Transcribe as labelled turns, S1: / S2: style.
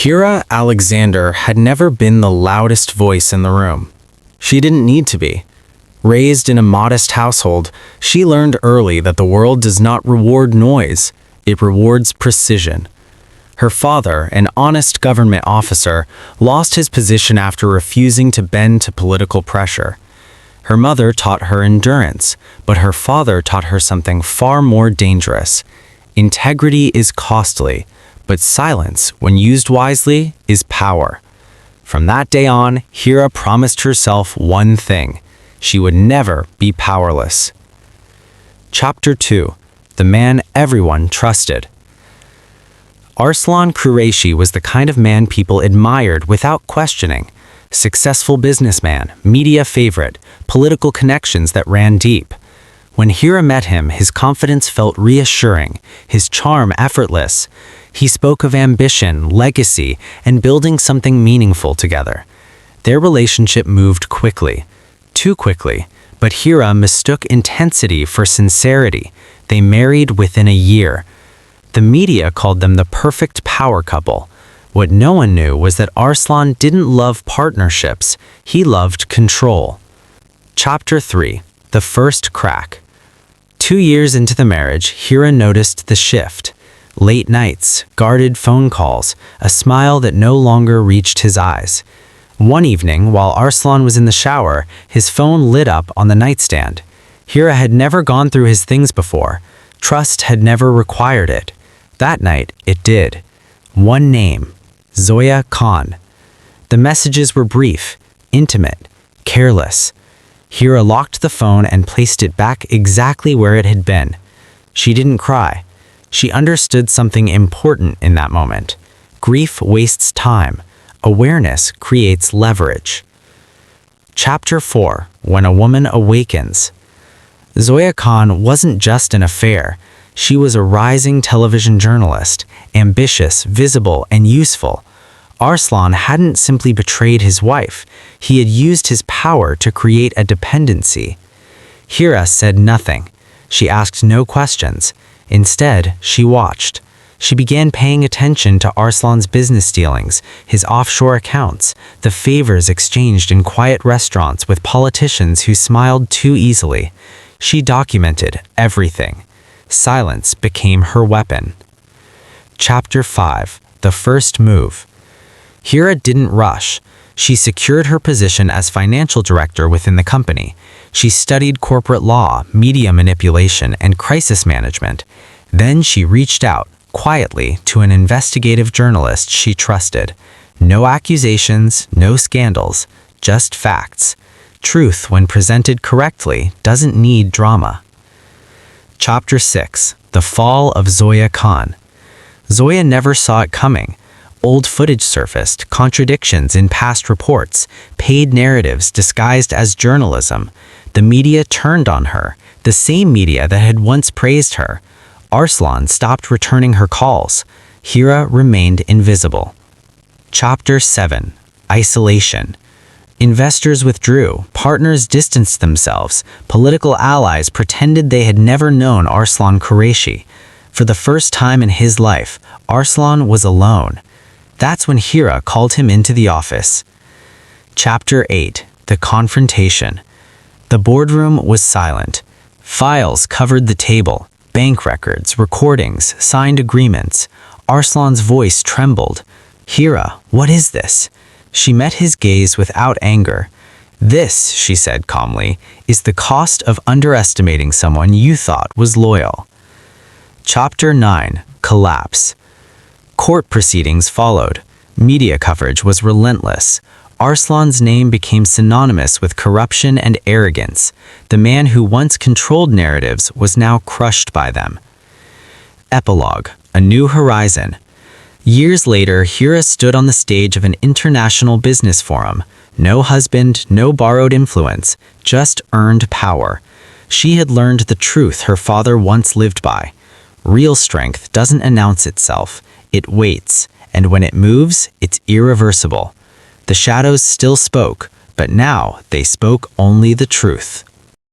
S1: Hira Alexander had never been the loudest voice in the room. She didn't need to be. Raised in a modest household, she learned early that the world does not reward noise, it rewards precision. Her father, an honest government officer, lost his position after refusing to bend to political pressure. Her mother taught her endurance, but her father taught her something far more dangerous. Integrity is costly, but silence, when used wisely, is power. From that day on, Hira promised herself one thing: she would never be powerless. Chapter 2: The Man Everyone Trusted. Arslan Qureshi was the kind of man people admired without questioning. Successful businessman, media favorite, political connections that ran deep. When Hira met him, his confidence felt reassuring, his charm effortless. He spoke of ambition, legacy, and building something meaningful together. Their relationship moved quickly. Too quickly, but Hira mistook intensity for sincerity. They married within a year. The media called them the perfect power couple. What no one knew was that Arslan didn't love partnerships, he loved control. Chapter 3: The First Crack. 2 years into the marriage, Hira noticed the shift. Late nights, guarded phone calls, a smile that no longer reached his eyes. One evening, while Arslan was in the shower, his phone lit up on the nightstand. Hira had never gone through his things before. Trust had never required it. That night, it did. One name: Zoya Khan. The messages were brief, intimate, careless. Hira locked the phone and placed it back exactly where it had been. She didn't cry. She understood something important in that moment. Grief wastes time. Awareness creates leverage. Chapter 4: When a Woman Awakens. Zoya Khan wasn't just an affair. She was a rising television journalist, ambitious, visible, and useful. Arslan hadn't simply betrayed his wife. He had used his power to create a dependency. Hira said nothing. She asked no questions. Instead, she watched. She began paying attention to Arslan's business dealings, his offshore accounts, the favors exchanged in quiet restaurants with politicians who smiled too easily. She documented everything. Silence became her weapon. Chapter 5: The First Move. Hira didn't rush. She secured her position as financial director within the company. She studied corporate law, media manipulation, and crisis management. Then she reached out, quietly, to an investigative journalist she trusted. No accusations, no scandals, just facts. Truth, when presented correctly, doesn't need drama. Chapter 6: The Fall of Zoya Khan. Zoya never saw it coming. Old footage surfaced, contradictions in past reports, paid narratives disguised as journalism. The media turned on her, the same media that had once praised her. Arslan stopped returning her calls. Hira remained invisible. Chapter 7: Isolation. Investors withdrew, partners distanced themselves, political allies pretended they had never known Arslan Qureshi. For the first time in his life, Arslan was alone. That's when Hira called him into the office. Chapter 8: The Confrontation. The boardroom was silent. Files covered the table, bank records, recordings, signed agreements. Arslan's voice trembled. "Hira, what is this?" She met his gaze without anger. "This," she said calmly, "is the cost of underestimating someone you thought was loyal." Chapter 9: Collapse. Court proceedings followed. Media coverage was relentless. Arslan's name became synonymous with corruption and arrogance. The man who once controlled narratives was now crushed by them. Epilogue: A New Horizon. Years later, Hira stood on the stage of an international business forum. No husband, no borrowed influence, just earned power. She had learned the truth her father once lived by. Real strength doesn't announce itself, it waits, and when it moves, it's irreversible. The shadows still spoke, but now they spoke only the truth.